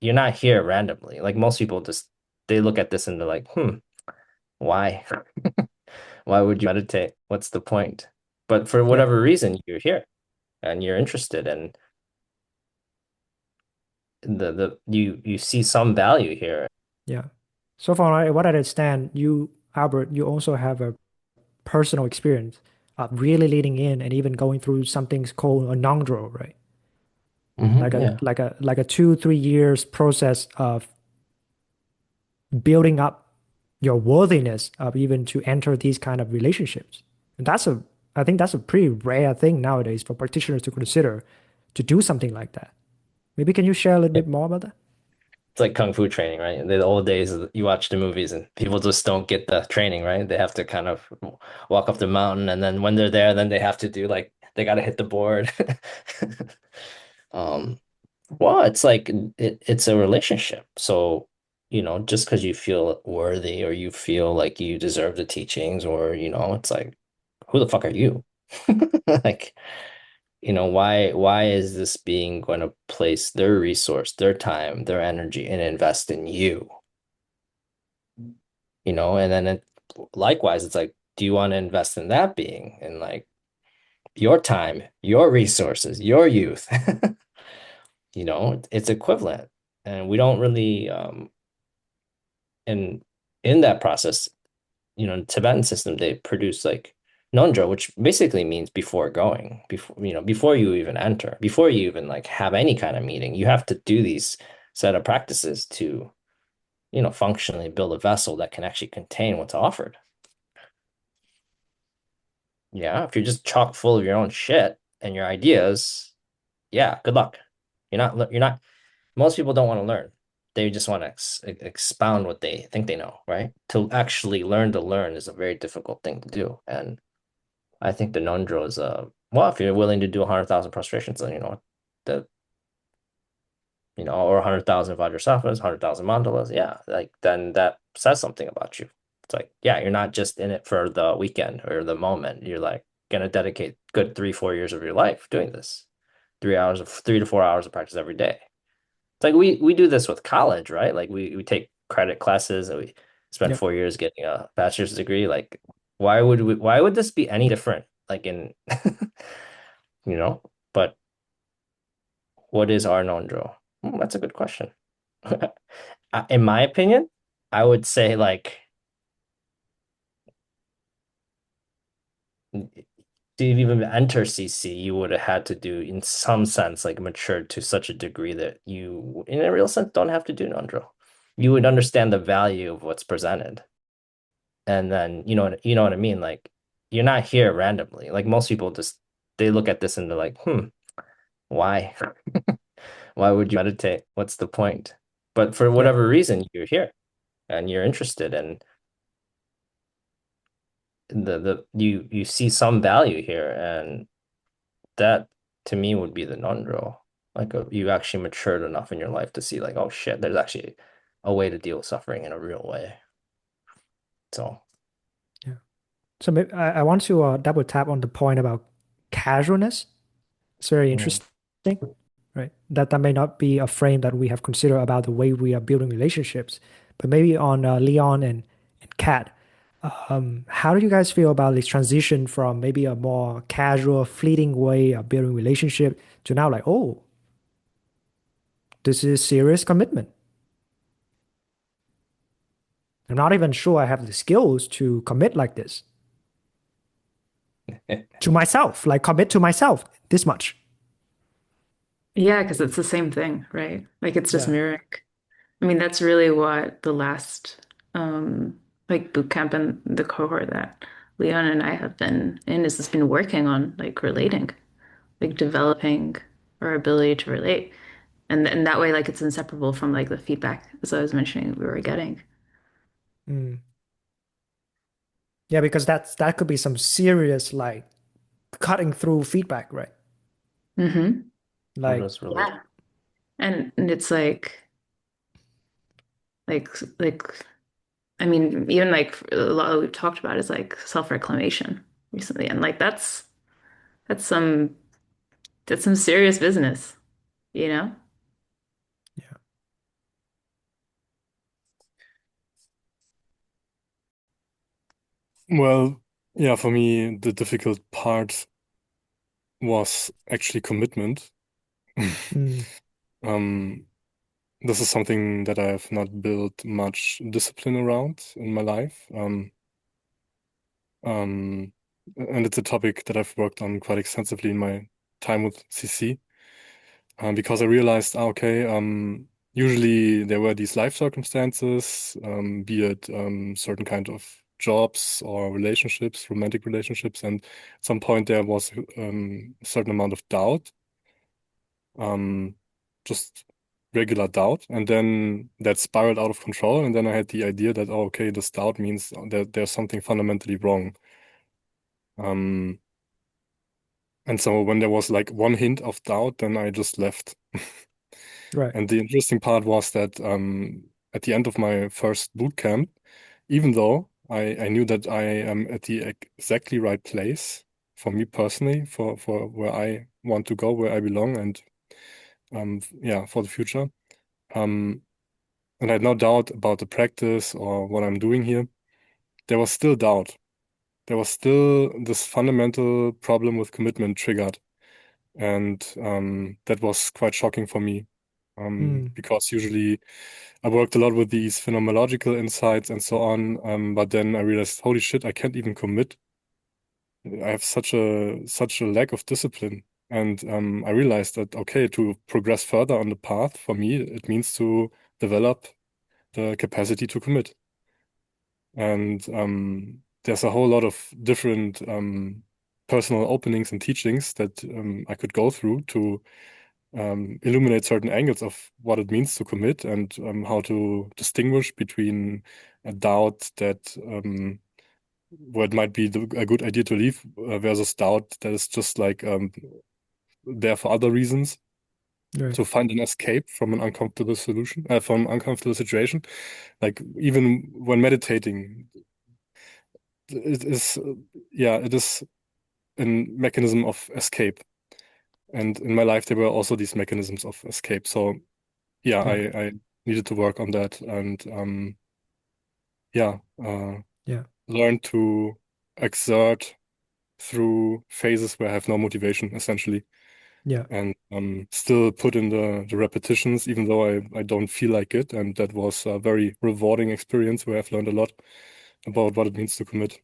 you're not here randomly. Like most people just they look at this and they're like, why? Why would you meditate? What's the point? But for Yeah, whatever reason, you're here and you're interested and you see some value here. yeah. So far, what I understand, you, Albert, you also have a personal experience of really leading in and even going through something called a Ngöndro, right? Like a Yeah. like a 2, 3 years process of building up your worthiness of even to enter these kind of relationships. And I think that's a pretty rare thing nowadays for practitioners to consider to do something like that. Maybe can you share a little bit more about that? It's like kung fu training, right? In the old days, you watch the movies and people just don't get the training, right? They have to kind of walk up the mountain, and then when they're there, then they have to do like they got to hit the board. Um, well, it's like it's a relationship. So, just because you feel worthy or you feel like you deserve the teachings, or it's like, who the fuck are you? Like, why is this being going to place their resource, their time, their energy, and invest in you? And then likewise, it's like, do you want to invest in that being and like your time, your resources, your youth? It's equivalent. And we don't really and in that process, Tibetan system, they produce like Ngöndro, which basically means before going, before you even enter, before you even like have any kind of meeting, you have to do these set of practices to, functionally build a vessel that can actually contain what's offered. Yeah, if you're just chock full of your own shit and your ideas, yeah, good luck. You're not, most people don't want to learn. They just want to expound what they think they know, right? To actually learn to learn is a very difficult thing to do. And I think the Nondro is well, if you're willing to do 100,000 prostrations, then the or 100,000 Vajrasattvas, 100,000 mandalas, yeah, like then that says something about you. It's like, yeah, you're not just in it for the weekend or the moment. You're like gonna dedicate good 3, 4 years of your life doing this. 3 to 4 hours of practice every day. It's like we do this with college, right? Like we take credit classes and we spend Yep. 4 years getting a bachelor's degree. Like why would this be any different? Like in you know, but what is our non-draw? That's a good question. In my opinion, I would say like to even enter CC, you would have had to do in some sense like matured to such a degree that you, in a real sense, don't have to do non-draw. You would understand the value of what's presented. And then you know what I mean? Like you're not here randomly. Like most people just they look at this and they're like, why? Why would you meditate? What's the point? But for Yeah. whatever reason, you're here and you're interested and you see some value here, and that to me would be the non-draw. Like you actually matured enough in your life to see like, oh shit, there's actually a way to deal with suffering in a real way. So Yeah. So maybe I want to double tap on the point about casualness. It's very mhm. interesting, right? That may not be a frame that we have considered about the way we are building relationships, but maybe on Leon and Kat, how do you guys feel about this transition from maybe a more casual, fleeting way of building relationship to now like, oh, this is serious commitment. I'm not even sure I have the skills to commit like this to myself, like commit to myself this much. Yeah, because it's the same thing, right? Like it's just Yeah. mirroring. I mean, that's really what the last like boot camp and the cohort that Leon and I have been in is just been working on like relating, like developing our ability to relate. And that way like it's inseparable from like the feedback, as I was mentioning, we were getting. Mm. Yeah, because that could be some serious like cutting through feedback, right? Hmm. What Like, does relate? Yeah. And it's like like I mean, even like a lot we've talked about is like self-reclamation recently. And like that's some that's some serious business, you know? yeah. Well, yeah, for me, the difficult part was actually commitment. Mm, Um, this is something that I have not built much discipline around in my life. Um, and it's a topic that I've worked on quite extensively in my time with CC, because I realized, okay, usually there were these life circumstances, be it certain kind of jobs or relationships, romantic relationships, and at some point there was a certain amount of doubt, um, just regular doubt, and then that spiraled out of control, and then I had the idea that, oh, okay, this doubt means that there's something fundamentally wrong. Um, and so when there was like one hint of doubt, then I just left. right. And the interesting part was that at the end of my first boot camp, even though I knew that I am at the exactly right place for me personally, for where I want to go, where I belong, and yeah, for the future. Um, and I had no doubt about the practice or what I'm doing here. There was still doubt. There was still this fundamental problem with commitment triggered. And that was quite shocking for me, Mm, because usually I worked a lot with these phenomenological insights and so on. But then I realized, holy shit, I can't even commit. I have such a lack of discipline. And I realized that, okay, to progress further on the path, for me, it means to develop the capacity to commit. And there's a whole lot of different personal openings and teachings that I could go through to illuminate certain angles of what it means to commit, and how to distinguish between a doubt that where it might be a good idea to leave, versus doubt that is just like there for other reasons, right. to find an escape from an uncomfortable solution, from an uncomfortable situation. Like even when meditating, it is yeah, it is a mechanism of escape. And in my life, there were also these mechanisms of escape. So yeah, Yeah. I needed to work on that, and yeah, Yeah. learn to exert through phases where I have no motivation, essentially, Yeah. and still put in the repetitions, even though I don't feel like it. And that was a very rewarding experience where I've learned a lot about what it means to commit.